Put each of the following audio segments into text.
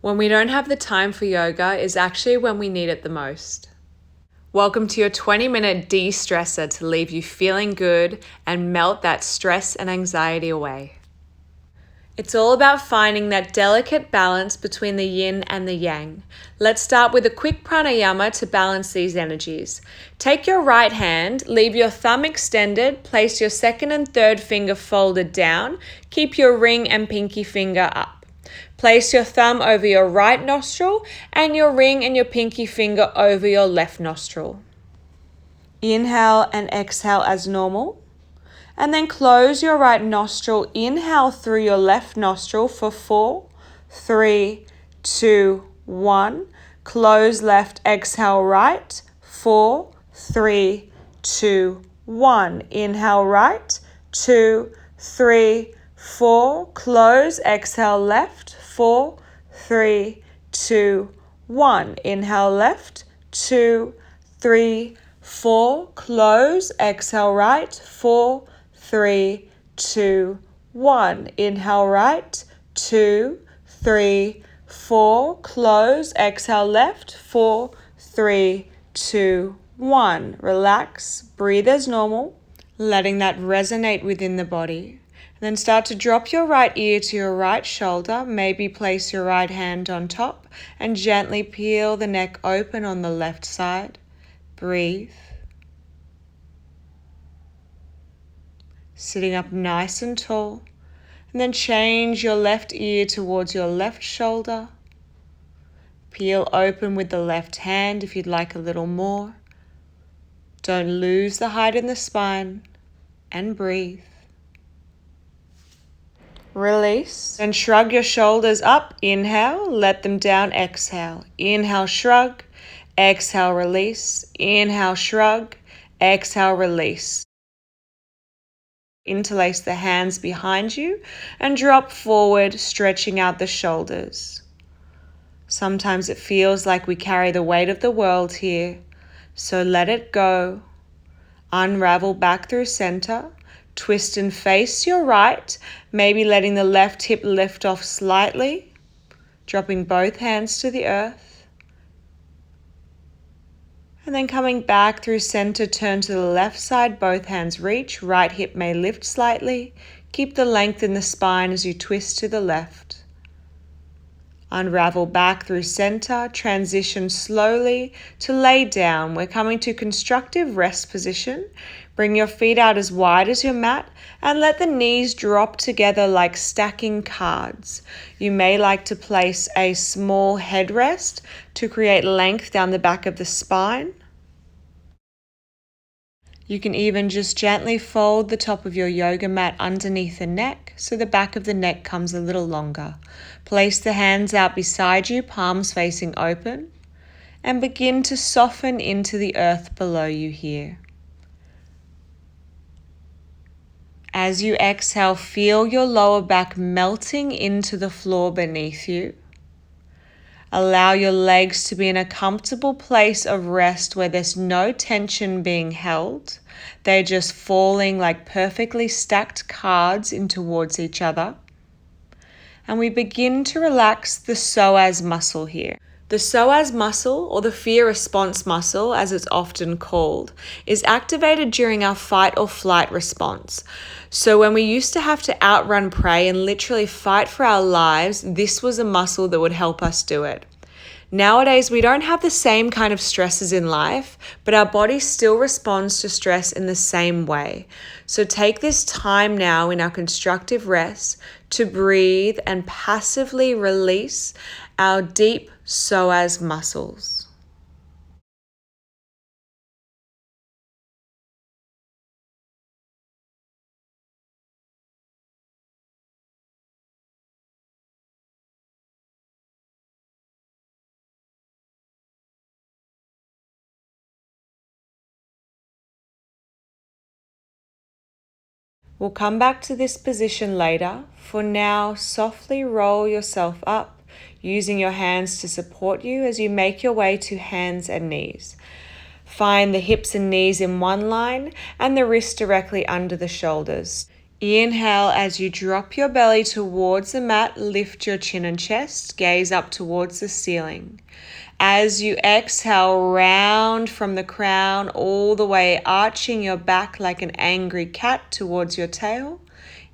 When we don't have the time for yoga is actually when we need it the most. Welcome to your 20-minute de-stressor to leave you feeling good and melt that stress and anxiety away. It's all about finding that delicate balance between the yin and the yang. Let's start with a quick pranayama to balance these energies. Take your right hand, leave your thumb extended, place your second and third finger folded down, keep your ring and pinky finger up. Place your thumb over your right nostril and your ring and your pinky finger over your left nostril. Inhale and exhale as normal. And then close your right nostril. Inhale through your left nostril for 4, 3, 2, 1. Close left, exhale right. 4, 3, 2, 1. Inhale right. 2, 3, 4. Close, exhale left. 4, 3, 2, 1. Inhale left. 2, 3, 4. Close, exhale right. 4, 3, 2, 1. Inhale right. 2, 3, 4. Close. Exhale left. 4, 3, 2, 1. Relax. Breathe as normal, letting that resonate within the body. And then start to drop your right ear to your right shoulder. Maybe place your right hand on top and gently peel the neck open on the left side. Breathe. Sitting up nice and tall, and then change your left ear towards your left shoulder. Peel open with the left hand if you'd like a little more. Don't lose the height in the spine, and breathe. Release, and shrug your shoulders up. Inhale, let them down, exhale. Inhale, shrug, exhale, release. Inhale, shrug, exhale, release. Interlace the hands behind you and drop forward, stretching out the shoulders. Sometimes it feels like we carry the weight of the world here, so let it go. Unravel back through center, twist and face your right, maybe letting the left hip lift off slightly, dropping both hands to the earth. And then coming back through center, turn to the left side, both hands reach, right hip may lift slightly. Keep the length in the spine as you twist to the left. Unravel back through center, transition slowly to lay down. We're coming to constructive rest position. Bring your feet out as wide as your mat and let the knees drop together like stacking cards. You may like to place a small headrest to create length down the back of the spine. You can even just gently fold the top of your yoga mat underneath the neck so the back of the neck comes a little longer. Place the hands out beside you, palms facing open, and begin to soften into the earth below you here. As you exhale, feel your lower back melting into the floor beneath you. Allow your legs to be in a comfortable place of rest where there's no tension being held. They're just falling like perfectly stacked cards in towards each other. And we begin to relax the psoas muscle here. The psoas muscle, or the fear response muscle as it's often called, is activated during our fight or flight response. So when we used to have to outrun prey and literally fight for our lives, this was a muscle that would help us do it. Nowadays, we don't have the same kind of stresses in life, but our body still responds to stress in the same way. So take this time now in our constructive rest to breathe and passively release our deep psoas muscles. We'll come back to this position later. For now, softly roll yourself up, using your hands to support you as you make your way to hands and knees. Find the hips and knees in one line and the wrists directly under the shoulders. Inhale as you drop your belly towards the mat, lift your chin and chest, gaze up towards the ceiling. As you exhale, round from the crown all the way, arching your back like an angry cat towards your tail.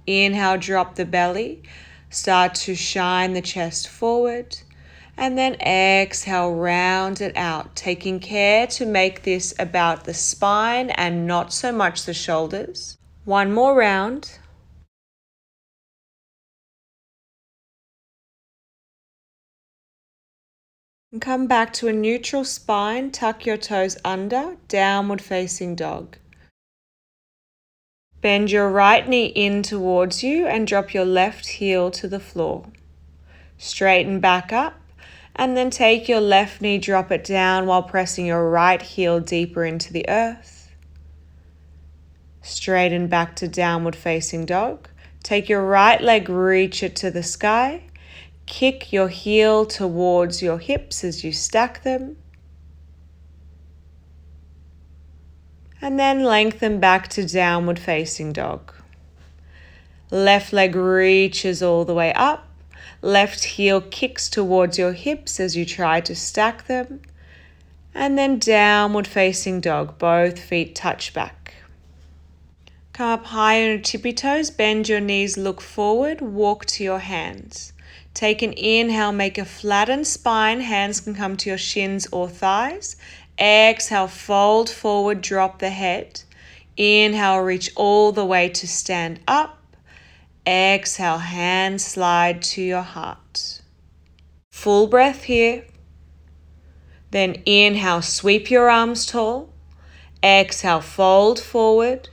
Inhale, drop the belly, start to shine the chest forward. And then exhale, round it out, taking care to make this about the spine and not so much the shoulders. One more round. And come back to a neutral spine, tuck your toes under, downward facing dog. Bend your right knee in towards you and drop your left heel to the floor. Straighten back up and then take your left knee, drop it down while pressing your right heel deeper into the earth. Straighten back to downward facing dog. Take your right leg, reach it to the sky. Kick your heel towards your hips as you stack them. And then lengthen back to downward facing dog. Left leg reaches all the way up. Left heel kicks towards your hips as you try to stack them. And then downward facing dog, both feet touch back. Come up high on your tippy toes, bend your knees, look forward, walk to your hands. Take an inhale, make a flattened spine, hands can come to your shins or thighs. Exhale, fold forward, drop the head. Inhale, reach all the way to stand up. Exhale, hands slide to your heart. Full breath here. Then inhale, sweep your arms tall. Exhale, fold forward.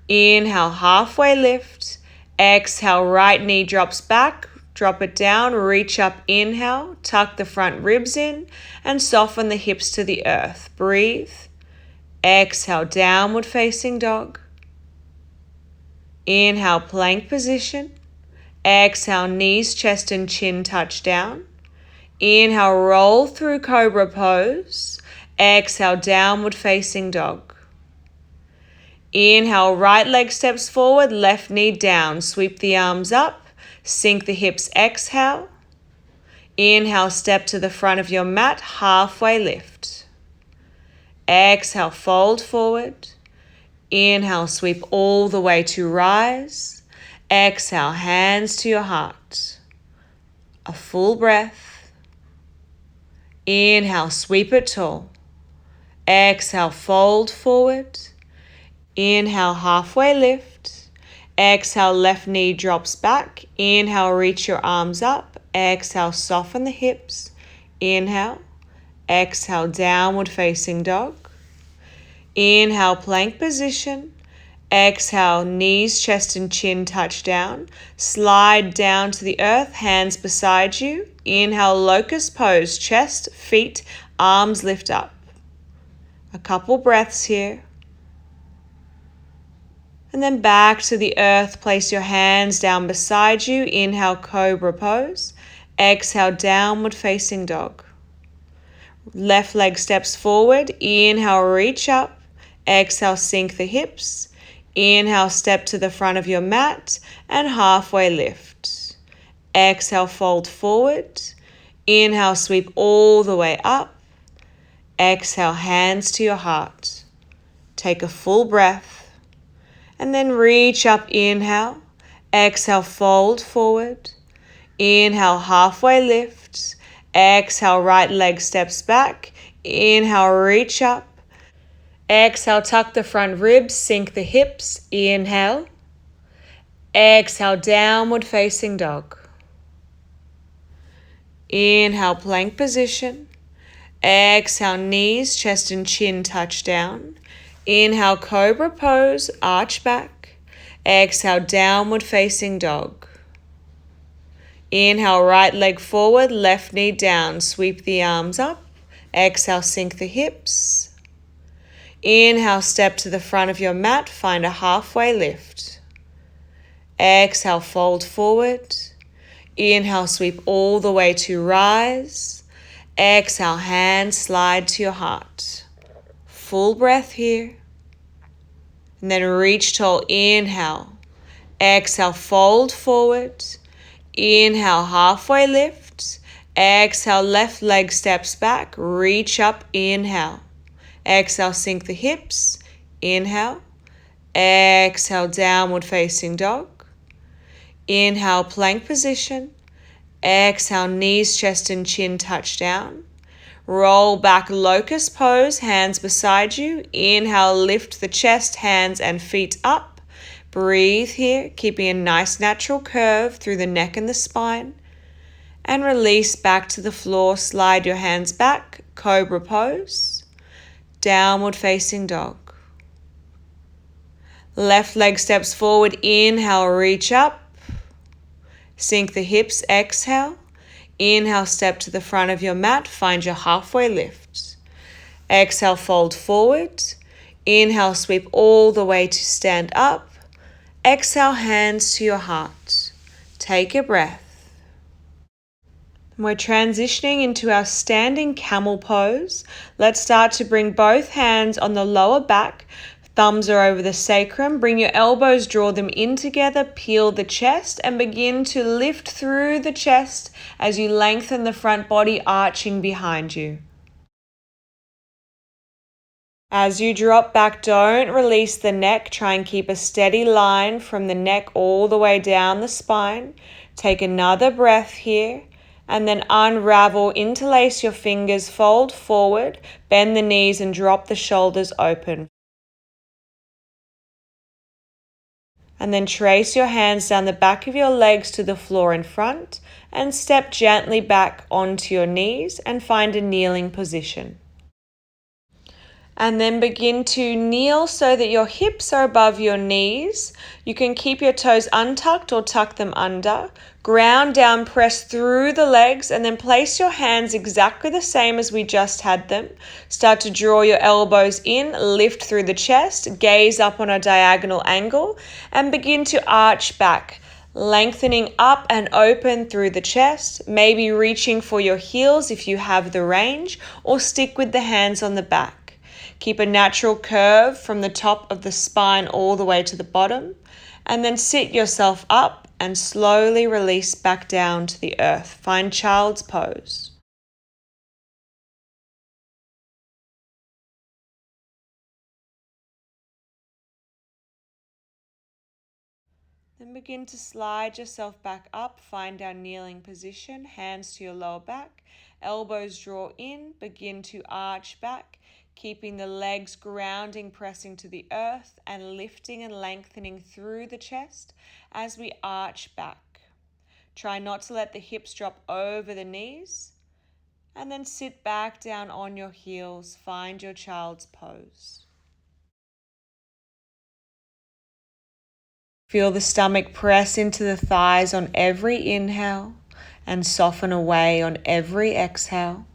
Inhale, halfway lift. Exhale, right knee drops back. Drop it down, reach up, inhale, tuck the front ribs in and soften the hips to the earth. Breathe. Exhale, downward facing dog. Inhale, plank position. Exhale, knees, chest and chin touch down. Inhale, roll through cobra pose. Exhale, downward facing dog. Inhale, right leg steps forward, left knee down. Sweep the arms up. Sink the hips, exhale. Inhale, step to the front of your mat, halfway lift. Exhale, fold forward. Inhale, sweep all the way to rise. Exhale, hands to your heart. A full breath. Inhale, sweep it tall. Exhale, fold forward. Inhale, halfway lift. Exhale, left knee drops back. Inhale, reach your arms up. Exhale, soften the hips. Inhale. Exhale, downward facing dog. Inhale, plank position. Exhale, knees, chest and chin touch down. Slide down to the earth, hands beside you. Inhale, locust pose, chest, feet, arms lift up. A couple breaths here. And then back to the earth, place your hands down beside you. Inhale, cobra pose. Exhale, downward facing dog. Left leg steps forward. Inhale, reach up. Exhale, sink the hips. Inhale, step to the front of your mat and halfway lift. Exhale, fold forward. Inhale, sweep all the way up. Exhale, hands to your heart. Take a full breath. And then reach up, inhale. Exhale, fold forward. Inhale, halfway lift. Exhale, right leg steps back. Inhale, reach up. Exhale, tuck the front ribs, sink the hips. Inhale. Exhale, downward facing dog. Inhale, plank position. Exhale, knees, chest and chin touch down. Inhale, cobra pose, arch back. Exhale, downward facing dog. Inhale, right leg forward, left knee down. Sweep the arms up. Exhale, sink the hips. Inhale, step to the front of your mat. Find a halfway lift. Exhale, fold forward. Inhale, sweep all the way to rise. Exhale, hands slide to your heart. Full breath here. And then reach tall, inhale. Exhale, fold forward. Inhale, halfway lift. Exhale, left leg steps back. Reach up, inhale. Exhale, sink the hips. Inhale. Exhale, downward facing dog. Inhale, plank position. Exhale, knees, chest and chin touch down. Roll back, locust pose, hands beside you. Inhale, lift the chest, hands and feet up. Breathe here, keeping a nice natural curve through the neck and the spine. And release back to the floor, slide your hands back, cobra pose. Downward facing dog. Left leg steps forward, inhale, reach up. Sink the hips, exhale. Inhale, step to the front of your mat, find your halfway lift. Exhale, fold forward. Inhale, sweep all the way to stand up. Exhale, hands to your heart. Take a breath. We're transitioning into our standing camel pose. Let's start to bring both hands on the lower back. Thumbs are over the sacrum. Bring your elbows, draw them in together, peel the chest and begin to lift through the chest as you lengthen the front body, arching behind you. As you drop back, don't release the neck. Try and keep a steady line from the neck all the way down the spine. Take another breath here. And then unravel, interlace your fingers, fold forward, bend the knees and drop the shoulders open. And then trace your hands down the back of your legs to the floor in front and step gently back onto your knees and find a kneeling position. And then begin to kneel so that your hips are above your knees. You can keep your toes untucked or tuck them under. Ground down, press through the legs and then place your hands exactly the same as we just had them. Start to draw your elbows in, lift through the chest, gaze up on a diagonal angle and begin to arch back. Lengthening up and open through the chest, maybe reaching for your heels if you have the range, or stick with the hands on the back. Keep a natural curve from the top of the spine all the way to the bottom, and then sit yourself up and slowly release back down to the earth. Find child's pose. Then begin to slide yourself back up, find our kneeling position, hands to your lower back, elbows draw in, begin to arch back, keeping the legs grounding, pressing to the earth and lifting and lengthening through the chest as we arch back. Try not to let the hips drop over the knees and then sit back down on your heels, find your child's pose. Feel the stomach press into the thighs on every inhale and soften away on every exhale.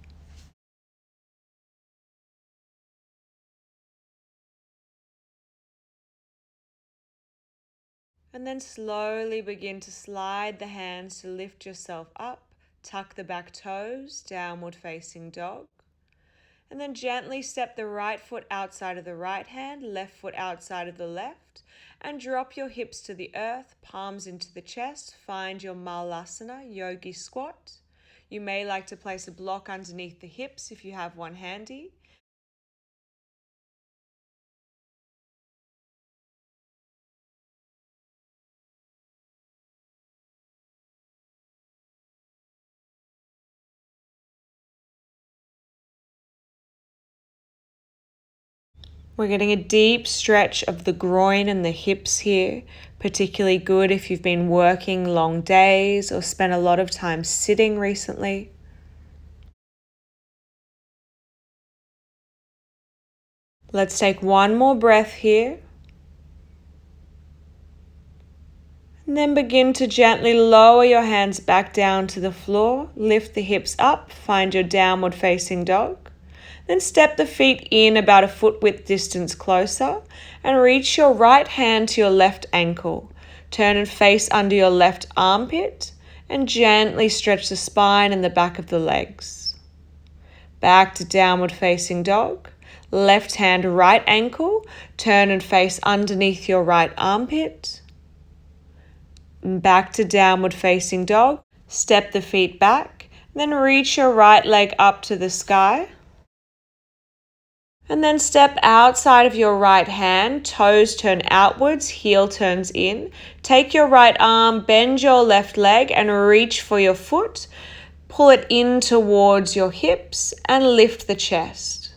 And then slowly begin to slide the hands to lift yourself up. Tuck the back toes, downward facing dog. And then gently step the right foot outside of the right hand, left foot outside of the left. And drop your hips to the earth, palms into the chest. Find your Malasana, yogi squat. You may like to place a block underneath the hips if you have one handy. We're getting a deep stretch of the groin and the hips here, particularly good if you've been working long days or spent a lot of time sitting recently. Let's take one more breath here. And then begin to gently lower your hands back down to the floor. Lift the hips up, find your downward facing dog. Then step the feet in about a foot width distance closer and reach your right hand to your left ankle. Turn and face under your left armpit and gently stretch the spine and the back of the legs. Back to downward facing dog. Left hand, right ankle. Turn and face underneath your right armpit. back to downward facing dog. Step the feet back, then reach your right leg up to the sky. And then step outside of your right hand, toes turn outwards, heel turns in. Take your right arm, bend your left leg and reach for your foot. Pull it in towards your hips and lift the chest.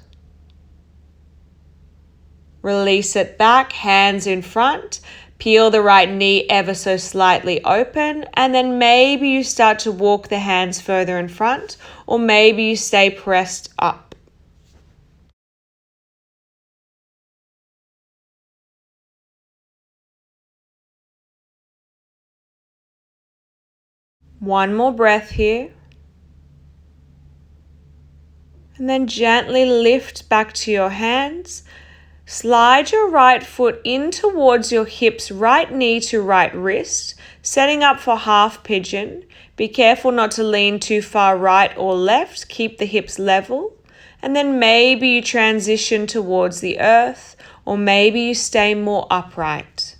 Release it back, hands in front. Peel the right knee ever so slightly open, and then maybe you start to walk the hands further in front, or maybe you stay pressed up. One more breath here. And then gently lift back to your hands. Slide your right foot in towards your hips, right knee to right wrist, setting up for half pigeon. Be careful not to lean too far right or left. Keep the hips level. And then maybe you transition towards the earth, or maybe you stay more upright.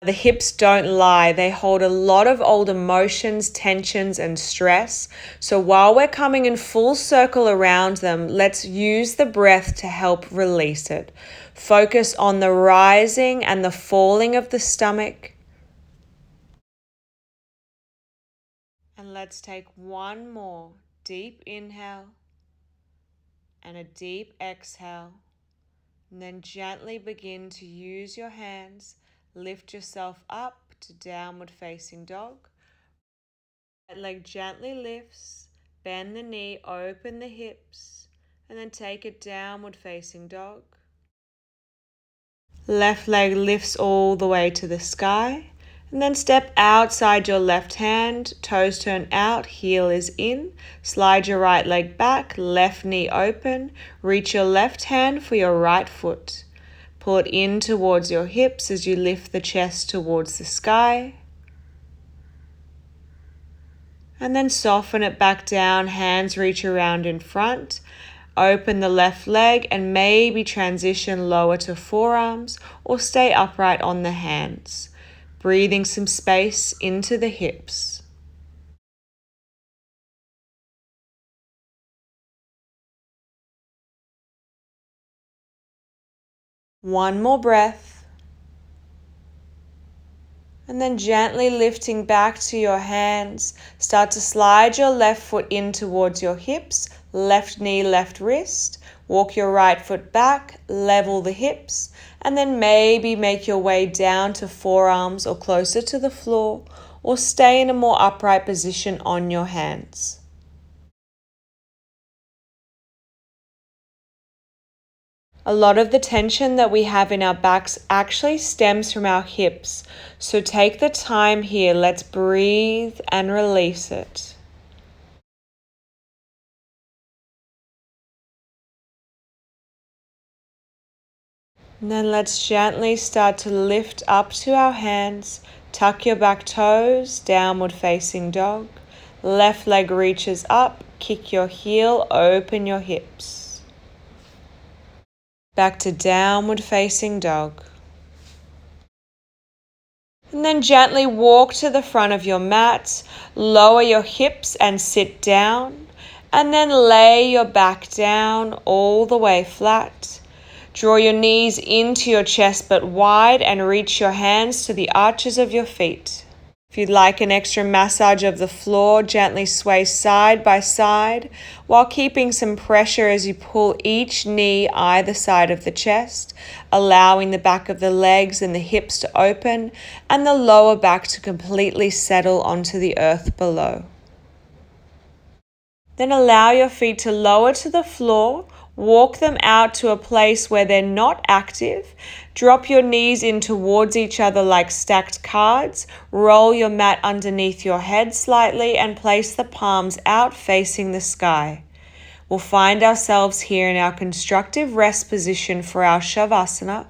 The hips don't lie. They hold a lot of old emotions, tensions, and stress. So while we're coming in full circle around them, let's use the breath to help release it. Focus on the rising and the falling of the stomach. And let's take one more deep inhale and a deep exhale. And then gently begin to use your hands. Lift yourself up to downward facing dog. Right leg gently lifts, bend the knee, open the hips, and then take it downward facing dog. Left leg lifts all the way to the sky, and then step outside your left hand, toes turn out, heel is in. Slide your right leg back, left knee open, reach your left hand for your right foot. Pull it in towards your hips as you lift the chest towards the sky. And then soften it back down, hands reach around in front. Open the left leg and maybe transition lower to forearms or stay upright on the hands. Breathing some space into the hips. One more breath. And then gently lifting back to your hands, start to slide your left foot in towards your hips, left knee, left wrist. Walk your right foot back, level the hips, and then maybe make your way down to forearms or closer to the floor, or stay in a more upright position on your hands. A lot of the tension that we have in our backs actually stems from our hips. So take the time here. Let's breathe and release it. And then let's gently start to lift up to our hands. Tuck your back toes, downward facing dog. Left leg reaches up. Kick your heel, open your hips. Back to downward facing dog. And then gently walk to the front of your mat, lower your hips and sit down, and then lay your back down all the way flat. Draw your knees into your chest but wide and reach your hands to the arches of your feet. If you'd like an extra massage of the floor, gently sway side by side while keeping some pressure as you pull each knee either side of the chest, allowing the back of the legs and the hips to open and the lower back to completely settle onto the earth below. Then allow your feet to lower to the floor. Walk them out to a place where they're not active. Drop your knees in towards each other like stacked cards. Roll your mat underneath your head slightly and place the palms out facing the sky. We'll find ourselves here in our constructive rest position for our Shavasana.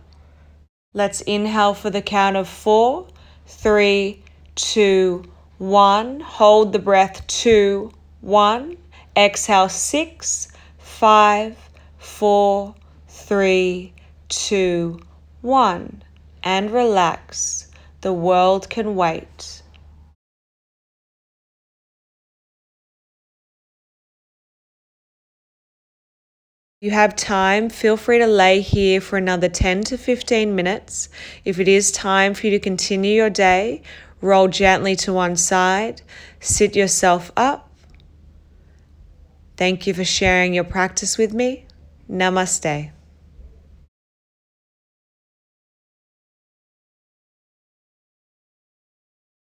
Let's inhale for the count of 4, 3, 2, 1. Hold the breath, 2, 1. Exhale, 6, 5, 4, 3, 2, 1. And relax. The world can wait. You have time, feel free to lay here for another 10 to 15 minutes. If it is time for you to continue your day, roll gently to one side, sit yourself up. Thank you for sharing your practice with me. Namaste.